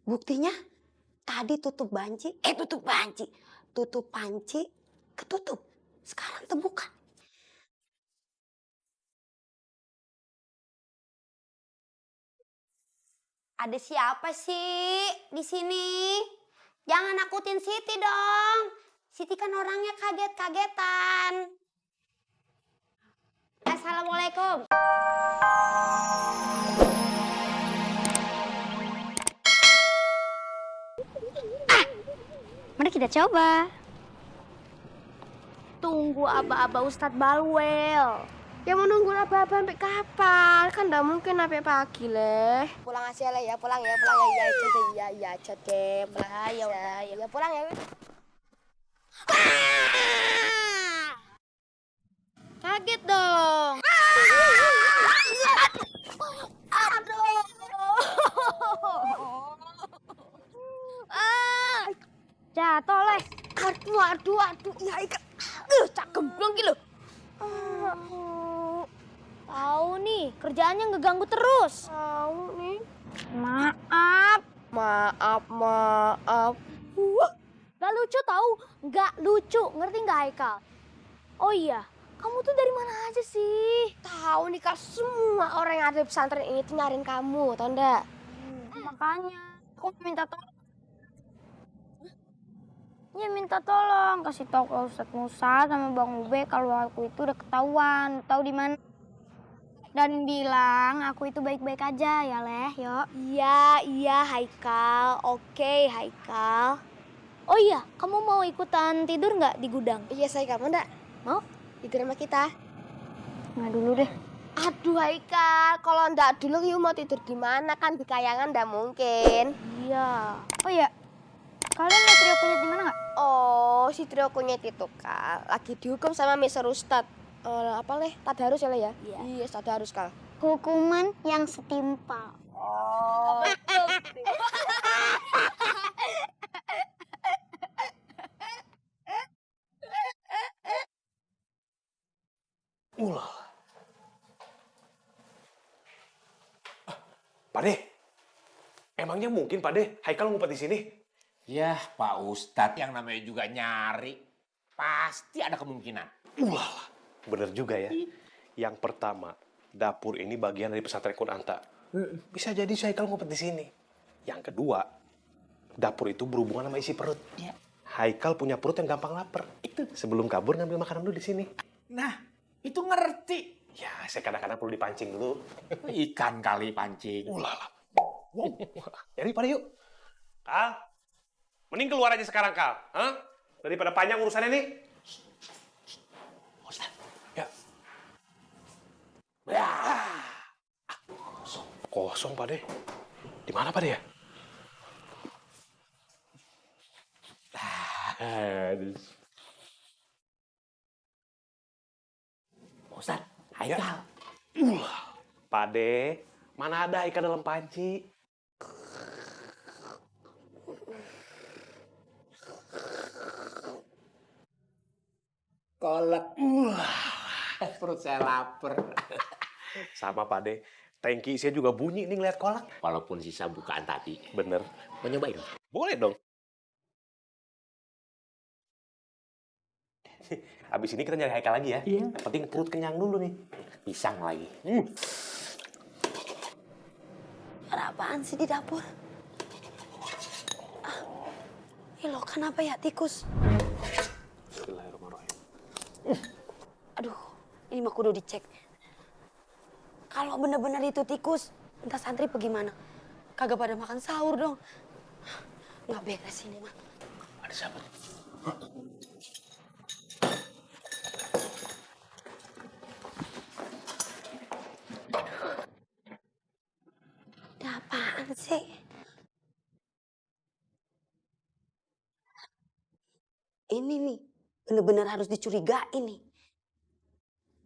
Buktinya tadi tutup panci, ketutup. Sekarang terbuka. Ada siapa sih di sini? Jangan nakutin Siti dong. Siti kan orangnya kaget-kagetan. Assalamualaikum. Mari kita coba. Tunggu aba-aba Ustadz Balwel. Ya mau nunggu aba-aba sampai kapan? Kan nggak mungkin sampai pagi leh. Pulang aja lah ya, pulang ya, ya, cede, pulang ya udah, ya pulang ya. Kaget dong. Aduh. Jatuh leh. Aduh. Ya ikan. Cak gemblong gitu. Tahu nih, kerjaannya ngeganggu terus. Tahu nih. Maaf. Maaf. Gak lucu tahu, gak lucu. Ngerti nggak Haikal? Oh iya, kamu tuh dari mana aja sih? Tahu nih Kak, semua orang yang ada di pesantren ini tuh nyariin kamu, tau nggak? Makanya, aku minta tolong. Ya minta tolong, kasih tahu ke Ustadz Musa sama Bang Ube kalau aku itu udah ketahuan, tahu di mana. Dan bilang aku itu baik-baik aja ya Leh, yuk. Iya Haikal, oke Haikal. Oh iya, kamu mau ikutan tidur nggak di gudang? Iya saya kamu nggak? Mau? Tidur sama kita. Nggak dulu deh. Aduh Haikal, kalau nggak dulu yuk mau tidur di mana kan di kayangan nggak mungkin. Iya. Oh iya, kalian lihat trio kunyit di mana nggak? Oh si trio kunyit itu Kak, lagi dihukum sama Mister Ustadz. Apa leh? Tadarus ya Leh ya? Iya tadarus Kak. Hukuman yang setimpal. Oh. Ulah. Pade, emangnya mungkin Pade Haikal ngumpet di sini? Yah, Pak Ustadz yang namanya juga nyari. Pasti ada kemungkinan. Ulah, bener juga ya. Yang pertama, dapur ini bagian dari pesantren Kunanta. Bisa jadi si Haikal ngumpet di sini. Yang kedua, dapur itu berhubungan sama isi perut. Ya. Haikal punya perut yang gampang lapar. Itu. Sebelum kabur ngambil makanan dulu di sini. Nah, itu ngerti. Ya, saya kadang-kadang perlu dipancing dulu. Ikan kali pancing. Ulala. Wow. Jadi pada yuk. Kal, mending keluar aja sekarang, Kal. Hah? Daripada panjang urusannya nih. Ustadz. Ya. Ya. Kosong, Pak De. Di mana, Pak De ya? Aduh. Ustadz, Haikal. Pak De, mana ada ikan dalam panci? Kolak. Perut saya lapar. Sama, Pak De. Tangki saya juga bunyi nih ngeliat kolak. Walaupun sisa bukaan tadi. Bener. Mau nyobain? Boleh dong. Habis ini kita nyari Haikal lagi ya. Iya. Penting perut kenyang dulu nih. Pisang lagi. Ada apaan sih di dapur? Loh, kenapa ya tikus? Bismillahirrahmanirrahim. Aduh, ini mah kudu dicek. Kalau bener-bener itu tikus, entah santri bagaimana? Kagak pada makan sahur dong. Nggak beres ini mah. Ada siapa? Ada apaan sih? Ini nih, bener-bener harus dicurigain nih.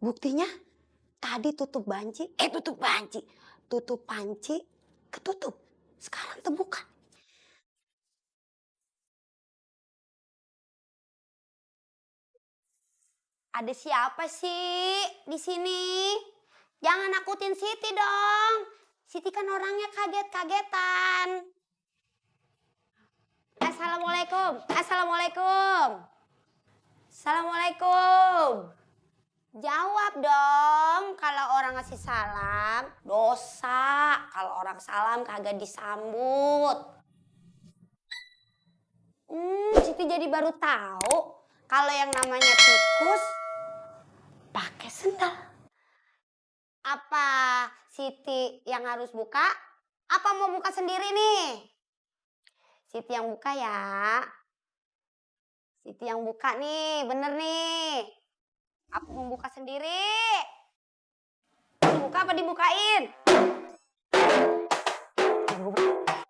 Buktinya tadi tutup panci, ketutup. Sekarang terbuka. Ada siapa sih di sini? Jangan nakutin Siti dong. Siti kan orangnya kaget-kagetan. Assalamualaikum. Assalamualaikum. Assalamualaikum. Jawab dong kalau orang ngasih salam. Dosa kalau orang salam kagak disambut. Siti jadi baru tahu kalau yang namanya tikus pakai sendal. Apa Siti yang harus buka? Apa mau buka sendiri nih? Siti yang buka ya. Siti yang buka nih, bener nih. Aku mau buka sendiri. Dibuka apa dibukain?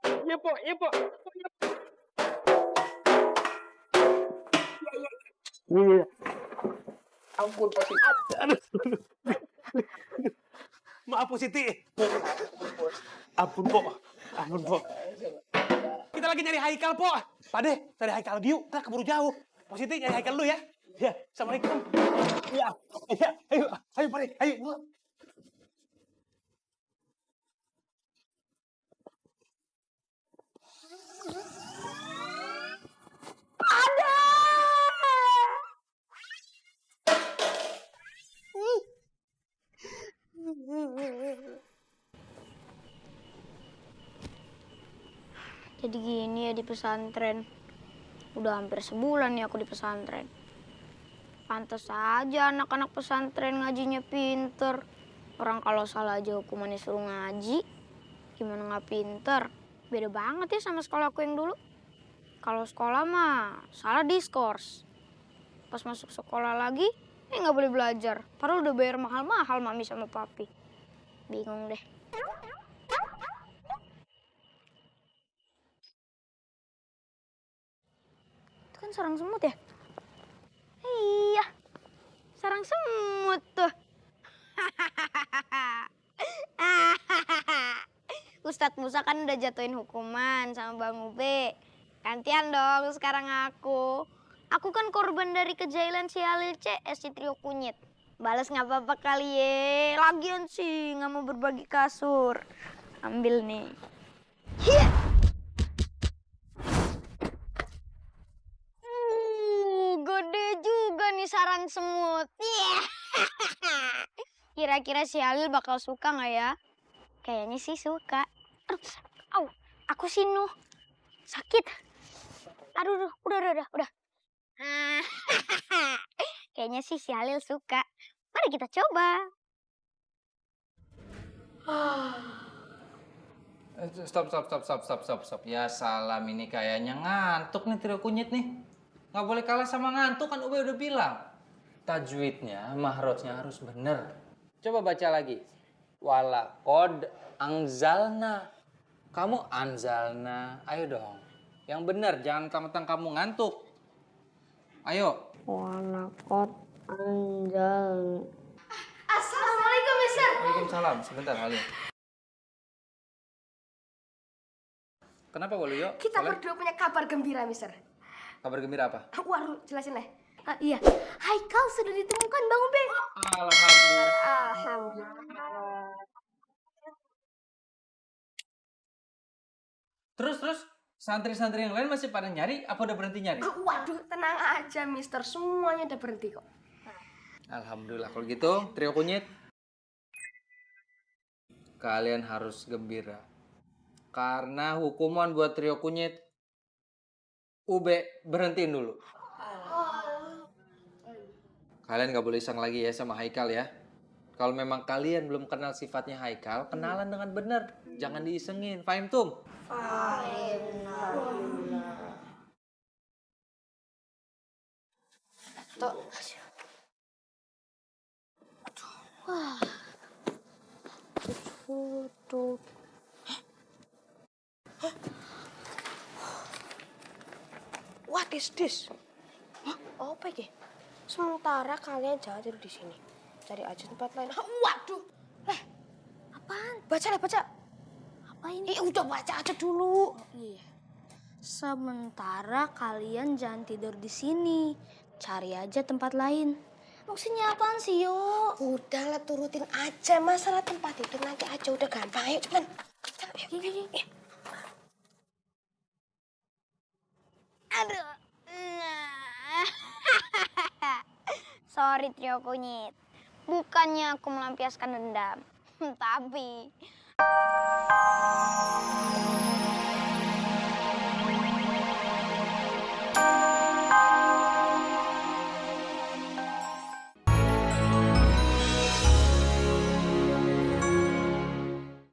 Iya, Po. Iya, Po. Iya. Ampun, Po Siti. Aduh. Maaf, Po Siti. Ampun, Po. Ampun, Po. Kita lagi nyari Haikal, Po. Pade, cari Haikal yuk. Kita keburu jauh. Po Siti nyari Haikal dulu ya. Ya, Assalamualaikum. Ya, ya, ayo, ayo, Pade, ayo. Jadi gini ya di pesantren. Udah hampir sebulan nih aku di pesantren. Pantes aja anak-anak pesantren ngajinya pinter. Orang kalau salah aja hukumannya suruh ngaji. Gimana nggak pinter? Beda banget ya sama sekolah aku yang dulu. Kalau sekolah mah salah diskors. Pas masuk sekolah lagi, nggak boleh belajar. Padahal udah bayar mahal-mahal mami sama papi. Bingung deh. Itu kan sarang semut ya? Iya, sarang semut tuh. Ustadz Musa kan udah jatuhin hukuman sama Bang Ube. Gantian dong sekarang aku. Aku kan korban dari kejailan si Halil CS si trio kunyit. Balas nggak apa-apa kali ye. Lagian sih nggak mau berbagi kasur. Ambil nih. Hiya. Gede juga nih sarang semut. Yeah. Kira-kira si Halil bakal suka nggak ya? Kayaknya sih suka. Au, aku sih Nuh. Sakit. Aduh, udah. Kayaknya sih si Halil suka. Mari kita coba. Stop. Ya salam, ini kayaknya ngantuk nih trio kunyit nih. Nggak boleh kalah sama ngantuk kan Ube udah bilang. Tajwidnya, mahrojnya harus bener. Coba baca lagi. Walakod angzalna. Kamu anzalna. Ayo dong. Yang bener, jangan mentang-mentang kamu ngantuk. Ayo. Walakot anjal. Assalamualaikum, Mister. Waalaikumsalam. Sebentar, Halil. Kenapa, Waluyo? Kita berdua punya kabar gembira, Mister. Kabar gembira apa? Waduh, jelasin deh. Iya, Haikal sudah ditemukan, Bang Ube. Alhamdulillah. Alhamdulillah. Terus, santri-santri yang lain masih pada nyari, apa udah berhenti nyari? Waduh, tenang aja, Mister. Semuanya udah berhenti kok. Alhamdulillah, kalau gitu, trio kunyit. Kalian harus gembira. Karena hukuman buat trio kunyit, Ube berhentiin dulu. Kalian gak boleh iseng lagi ya sama Haikal ya. Kalau memang kalian belum kenal sifatnya Haikal, kenalan dengan benar. Jangan diisengin. Fahim tum? What is this? Apa ini? Sementara kalian jangan tidur di sini. Cari aja tempat lain. Waduh. Apaan? Baca. Apa ini? Udah baca aja dulu. Iya. Sementara kalian jangan tidur di sini. Cari aja tempat lain. Maksudnya apaan sih, Yo? Udahlah, turutin aja. Masalah tempat itu nanti aja. Udah gampang. Ayo, cepetan. Gini. Aduh. Sorry trio kunyit. Bukannya aku melampiaskan dendam. Tapi